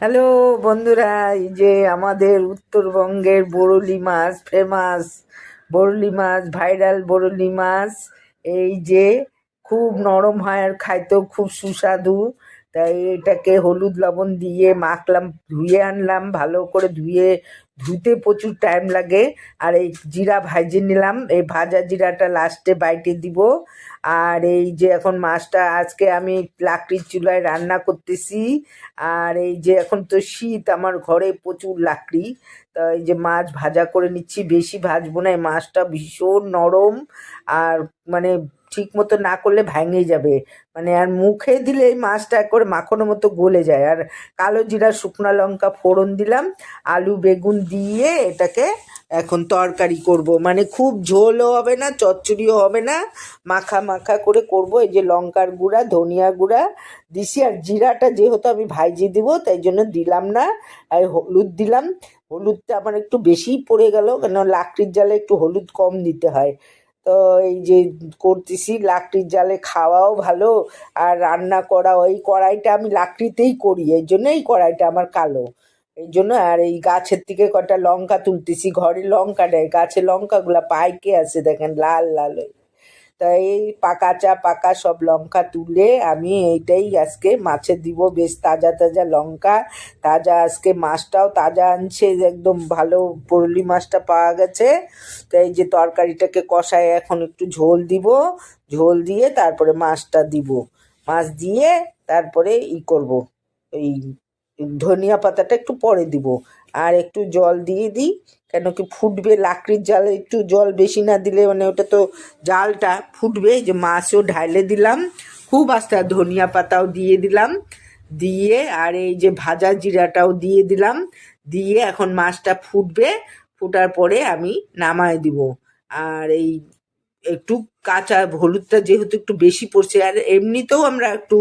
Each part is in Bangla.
হ্যালো বন্ধুরা, এই যে আমাদের উত্তরবঙ্গের বরলি মাছ ফেমাস, বরলি মাছ ভাইরাল বরলি মাছ। এই যে খুব নরম হয় আর খাইতেও খুব সুস্বাদু। তাই এটাকে হলুদ লবণ দিয়ে মাখলাম, ধুয়ে আনলাম, ভালো করে ধুতে প্রচুর টাইম লাগে। আর এই জিরা ভাজে নিলাম, এই ভাজা জিরাটা লাস্টে বাইটে দিব। আর এই যে এখন মাছটা আজকে আমি লাকড়ির চুলায় রান্না করতেছি। আর এই যে এখন তো শীত, আমার ঘরে প্রচুর লাকড়ি। তা এই যে মাছ ভাজা করে নিচ্ছি, বেশি ভাজবো না, এই মাছটা ভীষণ নরম। আর মানে ঠিক মতো না করলে ভেঙে যাবে, মানে আর মুখে দিলে এই মাছটা করে মাখনের মতো গলে যায়। আর কালো জিরা শুকনো লঙ্কা ফোড়ন দিলাম, আলু বেগুন দিয়ে এটাকে এখন তরকারি করব, মানে খুব ঝোলও হবে না চচ্চড়িও হবে না, মাখা মাখা করে করব। এই যে লঙ্কার গুঁড়া ধনিয়া গুঁড়া দিছি, আর জিরাটা যেহেতু আমি ভাইজে দিব তাই জন্য দিলাম না। আর হলুদ দিলাম, হলুদটা আমার একটু বেশিই পড়ে গেল, কেন লাকড়ির জালে একটু হলুদ কম দিতে হয়। তো এই যে করতেছি, লাকড়ির জালে খাওয়াও ভালো আর রান্না করা, ওই কড়াইটা আমি লাকড়িতেই করি, এই জন্য এই কড়াইটা আমার কালো। এই জন্য আর এই গাছের থেকে কটা লঙ্কা তুলতেছি, ঘরে লঙ্কা নেই, গাছে লঙ্কাগুলা পাইকে আছে দেখেন লাল লাল হয়ে। তাই পাকা পাকা সব লঙ্কা তুলে আমি এইটাই আজকে মাছে দিব, বেশ তাজা তাজা লঙ্কা, তাজা আজকে মাছটাও তাজা আনছে, একদম ভালো বরলি মাছটা পাওয়া গেছে। তো এই যে তরকারিটাকে কষায় এখন একটু ঝোল দিব, ঝোল দিয়ে তারপরে মাছটা দিব, মাছ দিয়ে তারপরে করব, এই ধনিয়া পাতাটা একটু পরে দিব। আর একটু জল দিয়ে দিই, কেন কি ফুটবে, লাকড়ির জালে একটু জল বেশি না দিলে মানে ওটা তো জালটা ফুটবে। এই যে মাছও ঢাইলে দিলাম খুব আস্তে, আর ধনিয়া পাতাও দিয়ে দিলাম, দিয়ে আর এই যে ভাজা জিরাটাও দিয়ে দিলাম, দিয়ে এখন মাছটা ফুটবে, ফুটার পরে আমি নামায় দিব। আর এই একটু কাঁচা হলুদটা যেহেতু একটু বেশি পড়ছে, আর এমনিতেও আমরা একটু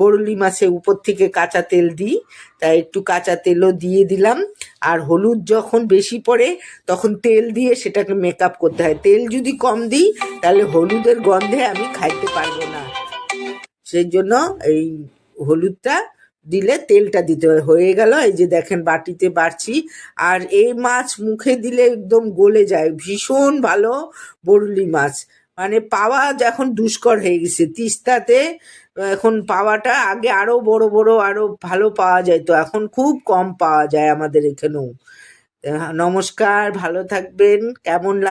বরলি মাছে উপর থেকে কাঁচা তেল দিই, তাই একটু কাঁচা তেলও দিয়ে দিলাম। আর হলুদ যখন বেশি পড়ে তখন তেল দিয়ে সেটাকে মেকআপ করতে হয়, তেল যদি কম দিই তাহলে হলুদের গন্ধে আমি খাইতে পারবো না, সেই জন্য এই হলুদটা দিলে তেলটা দিতে হয়। হয়ে গেল, এই যে দেখেন বাটিতে বাড়ছি। আর এই মাছ মুখে দিলে একদম গলে যায়, ভীষণ ভালো বরলি মাছ, মানে পাওয়া এখন দুষ্কর হয়ে গেছে তিস্তাতে। এখন পাওয়াটা, আগে আরো বড় বড় আরো ভালো পাওয়া যায়, তো এখন খুব কম পাওয়া যায় আমাদের এখানেও। নমস্কার, ভালো থাকবেন। কেমন